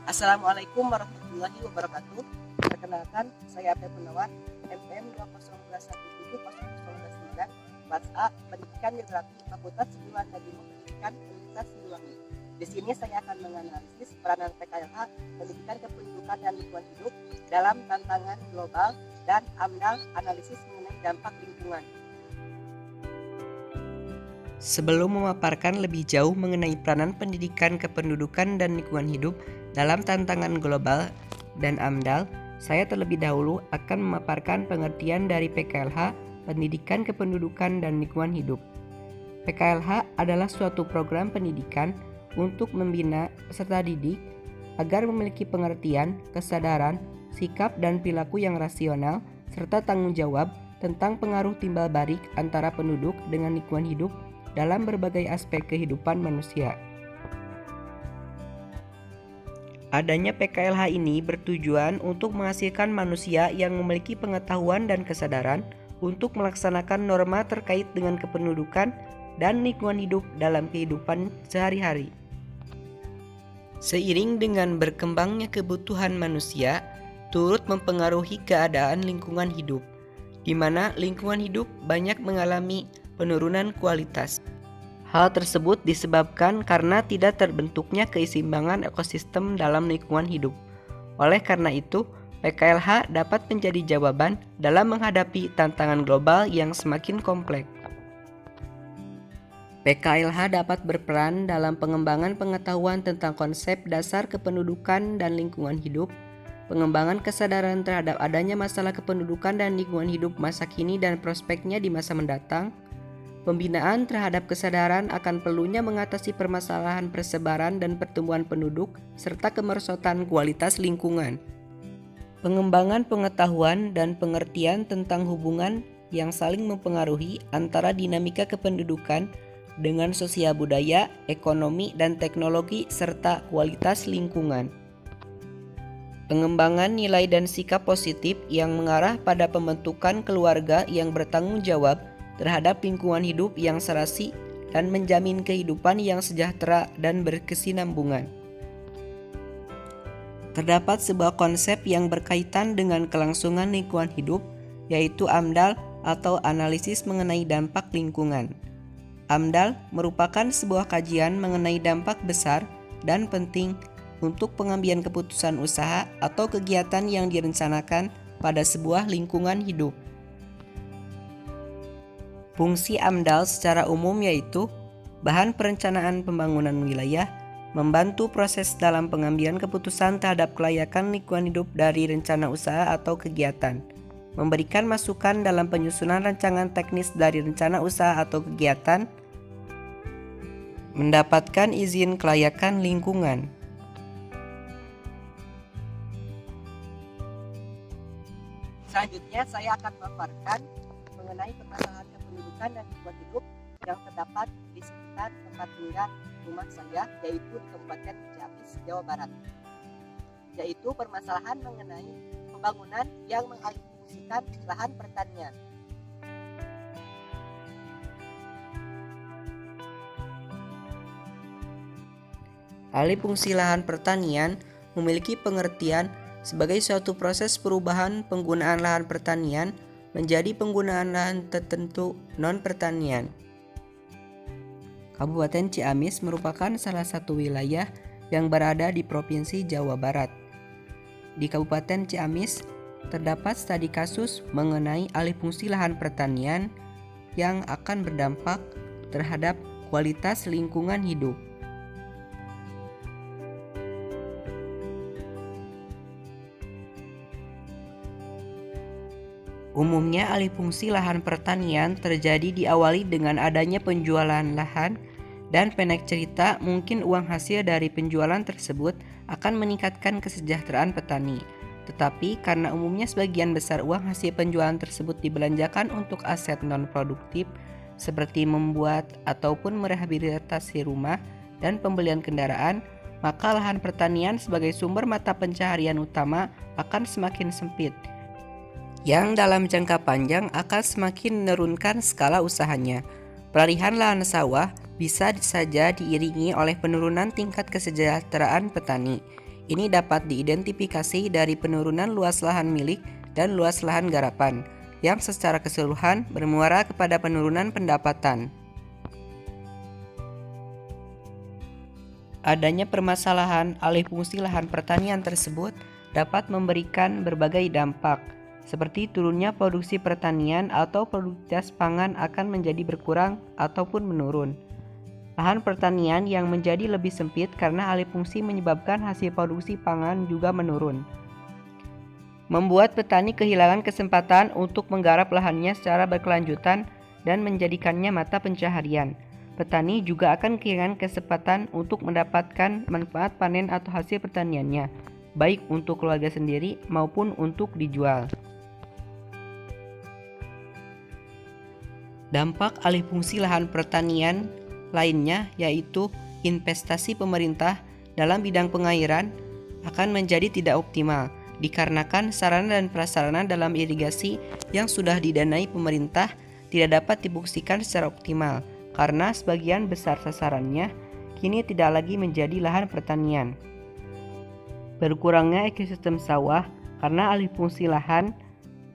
Assalamualaikum warahmatullahi wabarakatuh. Perkenalkan, saya Apel Gunawan, NPM 201170023, kelas A, Pendidikan Geografi, Fakultas Siliwan Negeri Pendidikan Universitas Siliwangi. Di sini saya akan menganalisis peranan PKLH, Pendidikan Kependudukan dan Lingkungan Hidup dalam tantangan global dan AMDAL, analisis mengenai dampak lingkungan. Sebelum memaparkan lebih jauh mengenai peranan pendidikan kependudukan dan lingkungan hidup dalam tantangan global dan AMDAL, saya terlebih dahulu akan memaparkan pengertian dari PKLH, Pendidikan Kependudukan dan Lingkungan Hidup. PKLH adalah suatu program pendidikan untuk membina peserta didik agar memiliki pengertian, kesadaran, sikap dan perilaku yang rasional, serta tanggung jawab tentang pengaruh timbal balik antara penduduk dengan lingkungan hidup dalam berbagai aspek kehidupan manusia. Adanya PKLH ini bertujuan untuk menghasilkan manusia yang memiliki pengetahuan dan kesadaran untuk melaksanakan norma terkait dengan kependudukan dan lingkungan hidup dalam kehidupan sehari-hari. Seiring dengan berkembangnya kebutuhan manusia, turut mempengaruhi keadaan lingkungan hidup, di mana lingkungan hidup banyak mengalami penurunan kualitas. Hal tersebut disebabkan karena tidak terbentuknya keseimbangan ekosistem dalam lingkungan hidup. Oleh karena itu, PKLH dapat menjadi jawaban dalam menghadapi tantangan global yang semakin kompleks. PKLH dapat berperan dalam pengembangan pengetahuan tentang konsep dasar kependudukan dan lingkungan hidup, pengembangan kesadaran terhadap adanya masalah kependudukan dan lingkungan hidup masa kini dan prospeknya di masa mendatang, pembinaan terhadap kesadaran akan perlunya mengatasi permasalahan persebaran dan pertumbuhan penduduk serta kemerosotan kualitas lingkungan. Pengembangan pengetahuan dan pengertian tentang hubungan yang saling mempengaruhi antara dinamika kependudukan dengan sosial budaya, ekonomi, dan teknologi serta kualitas lingkungan. Pengembangan nilai dan sikap positif yang mengarah pada pembentukan keluarga yang bertanggung jawab terhadap lingkungan hidup yang serasi dan menjamin kehidupan yang sejahtera dan berkesinambungan. Terdapat sebuah konsep yang berkaitan dengan kelangsungan lingkungan hidup, yaitu AMDAL atau analisis mengenai dampak lingkungan. AMDAL merupakan sebuah kajian mengenai dampak besar dan penting untuk pengambilan keputusan usaha atau kegiatan yang direncanakan pada sebuah lingkungan hidup. Fungsi AMDAL secara umum yaitu bahan perencanaan pembangunan wilayah, membantu proses dalam pengambilan keputusan terhadap kelayakan lingkungan hidup dari rencana usaha atau kegiatan, memberikan masukan dalam penyusunan rancangan teknis dari rencana usaha atau kegiatan, mendapatkan izin kelayakan lingkungan. Selanjutnya, saya akan memaparkan mengenai permasalahan kependudukan dan lingkungan hidup yang terdapat di sekitar tempat tinggal rumah saya, yaitu di Kabupaten Ciamis, Jawa Barat. Yaitu permasalahan mengenai pembangunan yang mengalihfungsikan lahan pertanian. Alih fungsi lahan pertanian memiliki pengertian sebagai suatu proses perubahan penggunaan lahan pertanian menjadi penggunaan lahan tertentu non-pertanian. Kabupaten Ciamis merupakan salah satu wilayah yang berada di Provinsi Jawa Barat. Di Kabupaten Ciamis terdapat studi kasus mengenai alih fungsi lahan pertanian yang akan berdampak terhadap kualitas lingkungan hidup. Umumnya alih fungsi lahan pertanian terjadi diawali dengan adanya penjualan lahan dan pendek cerita mungkin uang hasil dari penjualan tersebut akan meningkatkan kesejahteraan petani. Tetapi karena umumnya sebagian besar uang hasil penjualan tersebut dibelanjakan untuk aset non-produktif seperti membuat ataupun merehabilitasi rumah dan pembelian kendaraan, maka lahan pertanian sebagai sumber mata pencaharian utama akan semakin sempit, yang dalam jangka panjang akan semakin menurunkan skala usahanya. Peralihan lahan sawah bisa saja diiringi oleh penurunan tingkat kesejahteraan petani, Ini dapat diidentifikasi dari penurunan luas lahan milik dan luas lahan garapan, yang secara keseluruhan bermuara kepada penurunan pendapatan. Adanya permasalahan alih fungsi lahan pertanian tersebut dapat memberikan berbagai dampak, seperti turunnya produksi pertanian atau produktivitas pangan akan menjadi berkurang ataupun menurun. Lahan pertanian yang menjadi lebih sempit karena alih fungsi menyebabkan hasil produksi pangan juga menurun, membuat petani kehilangan kesempatan untuk menggarap lahannya secara berkelanjutan dan menjadikannya mata pencaharian. Petani juga akan kehilangan kesempatan untuk mendapatkan manfaat panen atau hasil pertaniannya, baik untuk keluarga sendiri maupun untuk dijual. Dampak alih fungsi lahan pertanian lainnya yaitu investasi pemerintah dalam bidang pengairan akan menjadi tidak optimal dikarenakan sarana dan prasarana dalam irigasi yang sudah didanai pemerintah tidak dapat dibuktikan secara optimal karena sebagian besar sasarannya kini tidak lagi menjadi lahan pertanian. Berkurangnya ekosistem sawah karena alih fungsi lahan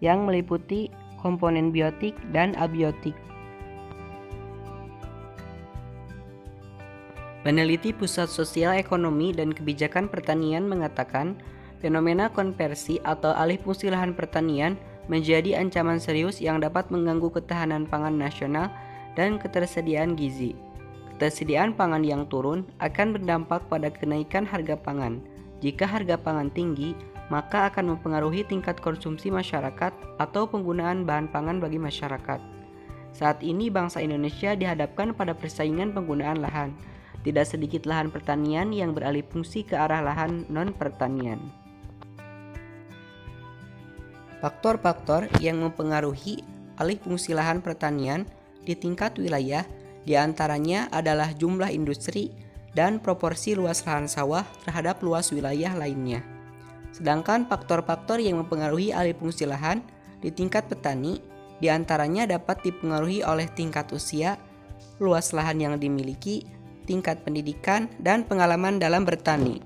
yang meliputi komponen biotik dan abiotik. Peneliti Pusat Sosial Ekonomi dan Kebijakan Pertanian mengatakan fenomena konversi atau alih fungsi lahan pertanian menjadi ancaman serius yang dapat mengganggu ketahanan pangan nasional dan ketersediaan gizi. Ketersediaan pangan yang turun akan berdampak pada kenaikan harga pangan. Jika harga pangan tinggi, maka akan mempengaruhi tingkat konsumsi masyarakat atau penggunaan bahan pangan bagi masyarakat. Saat ini bangsa Indonesia dihadapkan pada persaingan penggunaan lahan. Tidak sedikit lahan pertanian yang beralih fungsi ke arah lahan non-pertanian. Faktor-faktor yang mempengaruhi alih fungsi lahan pertanian di tingkat wilayah diantaranya adalah jumlah industri dan proporsi luas lahan sawah terhadap luas wilayah lainnya. Sedangkan faktor-faktor yang mempengaruhi alih fungsi lahan di tingkat petani diantaranya dapat dipengaruhi oleh tingkat usia, luas lahan yang dimiliki, tingkat pendidikan, dan pengalaman dalam bertani.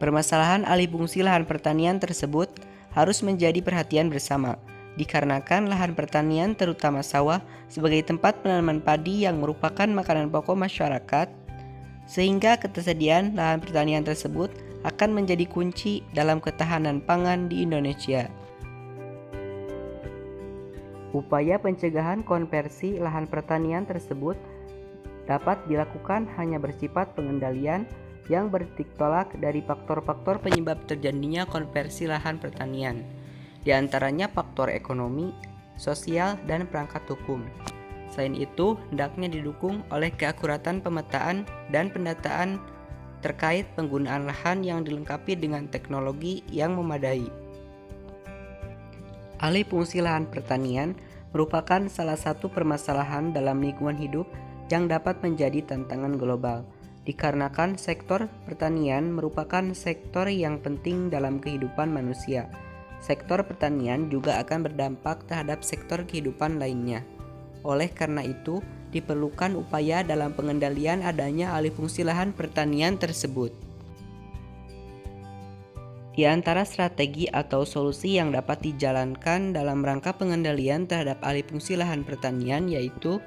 Permasalahan alih fungsi lahan pertanian tersebut harus menjadi perhatian bersama, dikarenakan lahan pertanian terutama sawah sebagai tempat penanaman padi yang merupakan makanan pokok masyarakat, sehingga ketersediaan lahan pertanian tersebut akan menjadi kunci dalam ketahanan pangan di Indonesia. Upaya pencegahan konversi lahan pertanian tersebut dapat dilakukan hanya bersifat pengendalian yang bertitik tolak dari faktor-faktor penyebab terjadinya konversi lahan pertanian. Di antaranya faktor ekonomi, sosial, dan perangkat hukum. Selain itu, hendaknya didukung oleh keakuratan pemetaan dan pendataan terkait penggunaan lahan yang dilengkapi dengan teknologi yang memadai. Alih fungsi lahan pertanian merupakan salah satu permasalahan dalam lingkungan hidup yang dapat menjadi tantangan global, dikarenakan sektor pertanian merupakan sektor yang penting dalam kehidupan manusia. Sektor pertanian juga akan berdampak terhadap sektor kehidupan lainnya. Oleh karena itu, diperlukan upaya dalam pengendalian adanya alih fungsi lahan pertanian tersebut. Di antara strategi atau solusi yang dapat dijalankan dalam rangka pengendalian terhadap alih fungsi lahan pertanian yaitu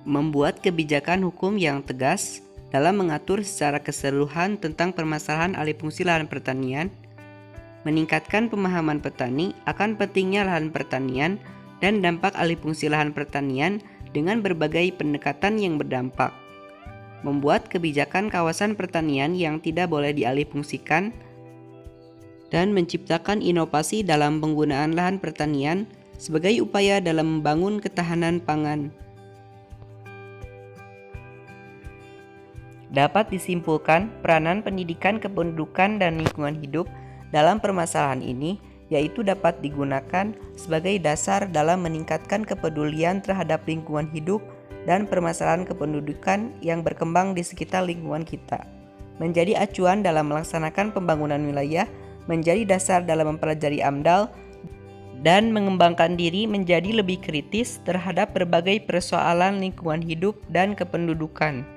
membuat kebijakan hukum yang tegas dalam mengatur secara keseluruhan tentang permasalahan alih fungsi lahan pertanian, meningkatkan pemahaman petani akan pentingnya lahan pertanian dan dampak alih fungsi lahan pertanian dengan berbagai pendekatan yang berdampak, membuat kebijakan kawasan pertanian yang tidak boleh dialihfungsikan, dan menciptakan inovasi dalam penggunaan lahan pertanian sebagai upaya dalam membangun ketahanan pangan. Dapat disimpulkan, peranan pendidikan kependudukan dan lingkungan hidup dalam permasalahan ini yaitu dapat digunakan sebagai dasar dalam meningkatkan kepedulian terhadap lingkungan hidup dan permasalahan kependudukan yang berkembang di sekitar lingkungan kita, menjadi acuan dalam melaksanakan pembangunan wilayah, menjadi dasar dalam mempelajari AMDAL, dan mengembangkan diri menjadi lebih kritis terhadap berbagai persoalan lingkungan hidup dan kependudukan.